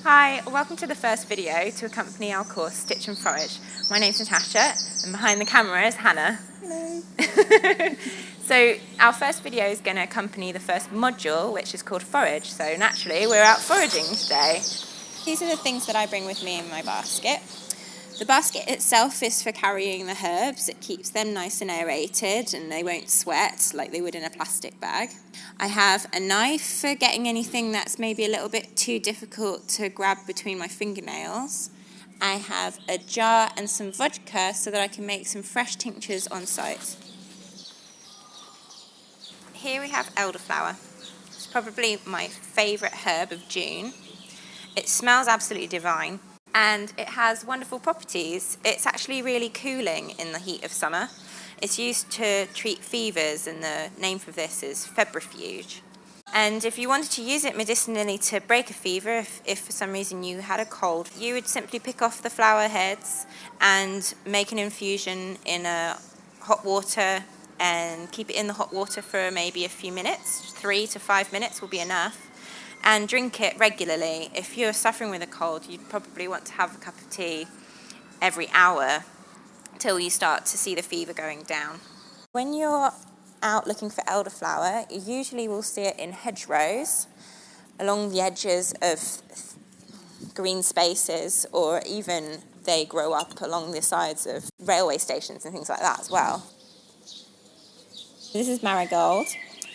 Hi, welcome to the first video to accompany our course Stitch and Forage. My name's Natasha and behind the camera is Hannah. Hello. So our first video is going to accompany the first module, which is called Forage. So naturally we're out foraging today. These are the things that I bring with me in my basket. The basket itself is for carrying the herbs. It keeps them nice and aerated and they won't sweat like they would in a plastic bag. I have a knife for getting anything that's maybe a little bit too difficult to grab between my fingernails. I have a jar and some vodka so that I can make some fresh tinctures on site. Here we have elderflower. It's probably my favourite herb of June. It smells absolutely divine. And it has wonderful properties. It's actually really cooling in the heat of summer. It's used to treat fevers, and the name for this is febrifuge. And if you wanted to use it medicinally to break a fever, if for some reason you had a cold, you would simply pick off the flower heads and make an infusion in a hot water and keep it in the hot water for maybe a few minutes. 3 to 5 minutes will be enough. And drink it regularly. If you're suffering with a cold, you'd probably want to have a cup of tea every hour till you start to see the fever going down. When you're out looking for elderflower, you usually will see it in hedgerows, along the edges of green spaces, or even they grow up along the sides of railway stations and things like that as well. This is marigold,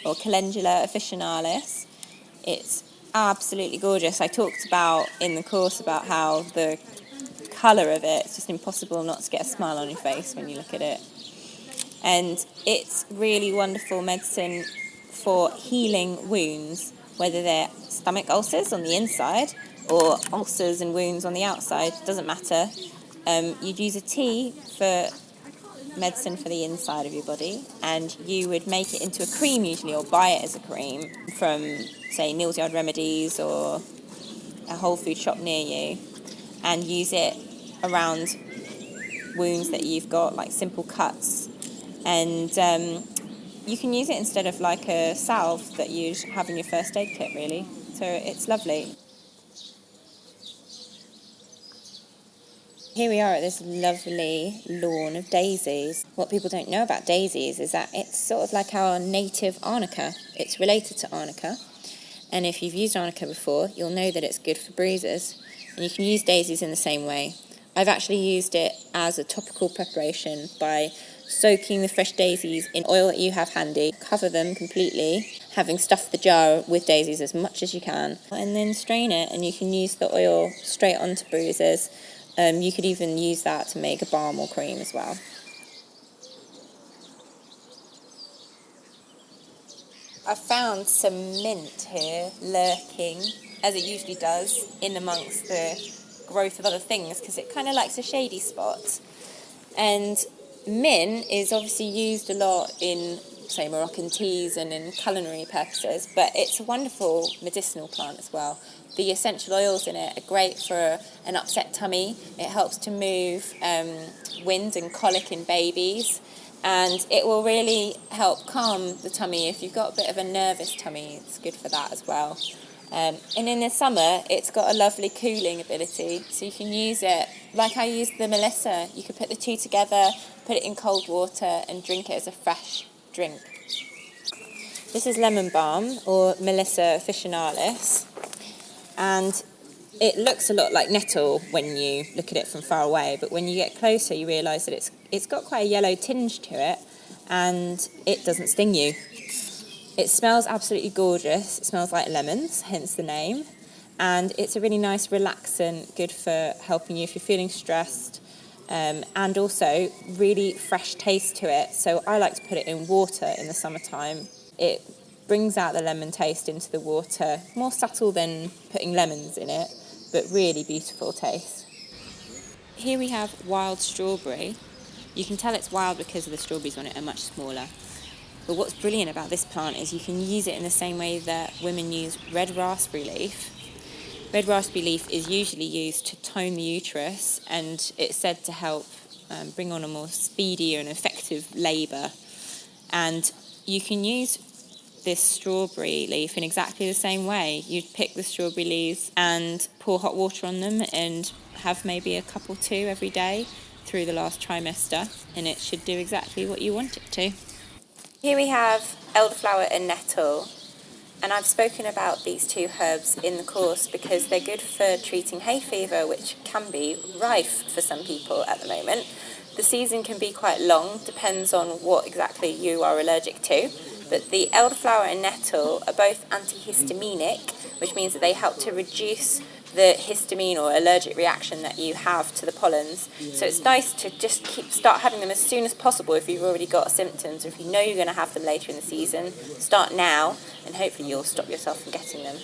or Calendula officinalis. It's absolutely gorgeous. I talked about in the course about how the colour of it, it's just impossible not to get a smile on your face when you look at it. And it's really wonderful medicine for healing wounds, whether they're stomach ulcers on the inside or ulcers and wounds on the outside, doesn't matter. You'd use a tea for medicine for the inside of your body, and you would make it into a cream usually, or buy it as a cream from, say, Neal's Yard Remedies or a whole food shop near you, and use it around wounds that you've got, like simple cuts. And you can use it instead of like a salve that you'd have in your first aid kit, really. So it's lovely. Here we are at this lovely lawn of daisies. What people don't know about daisies is that it's sort of like our native arnica. It's related to arnica. And if you've used arnica before, you'll know that it's good for bruises. And you can use daisies in the same way. I've actually used it as a topical preparation by soaking the fresh daisies in oil that you have handy, cover them completely, having stuffed the jar with daisies as much as you can, and then strain it, and you can use the oil straight onto bruises. You could even use that to make a balm or cream as well. I found some mint here lurking, as it usually does, in amongst the growth of other things, because it kind of likes a shady spot. And mint is obviously used a lot in, say, Moroccan teas and in culinary purposes, but it's a wonderful medicinal plant as well. The essential oils in it are great for an upset tummy. It helps to move wind and colic in babies, and it will really help calm the tummy. If you've got a bit of a nervous tummy, it's good for that as well. And in the summer, it's got a lovely cooling ability, so you can use it like I used the Melissa. You could put the two together, put it in cold water and drink it as a fresh drink. This is lemon balm, or Melissa officinalis, and it looks a lot like nettle when you look at it from far away, but when you get closer you realise that it's got quite a yellow tinge to it, and it doesn't sting you. It smells absolutely gorgeous. It smells like lemons, hence the name, and it's a really nice relaxant, good for helping you if you're feeling stressed, and also really fresh taste to it. So I like to put it in water in the summertime. It brings out the lemon taste into the water, more subtle than putting lemons in it, but really beautiful taste. Here we have wild strawberry. You can tell it's wild because the strawberries on it are much smaller. But what's brilliant about this plant is you can use it in the same way that women use red raspberry leaf. Red raspberry leaf is usually used to tone the uterus, and it's said to help bring on a more speedy and effective labour. And you can use this strawberry leaf in exactly the same way. You'd pick the strawberry leaves and pour hot water on them and have maybe a cup or two every day through the last trimester, and it should do exactly what you want it to. Here we have elderflower and nettle, and I've spoken about these two herbs in the course because they're good for treating hay fever, which can be rife for some people at the moment. The season can be quite long, depends on what exactly you are allergic to, but the elderflower and nettle are both antihistaminic, which means that they help to reduce the histamine or allergic reaction that you have to the pollens. So it's nice to just start having them as soon as possible if you've already got symptoms, or if you know you're going to have them later in the season. Start now, and hopefully you'll stop yourself from getting them.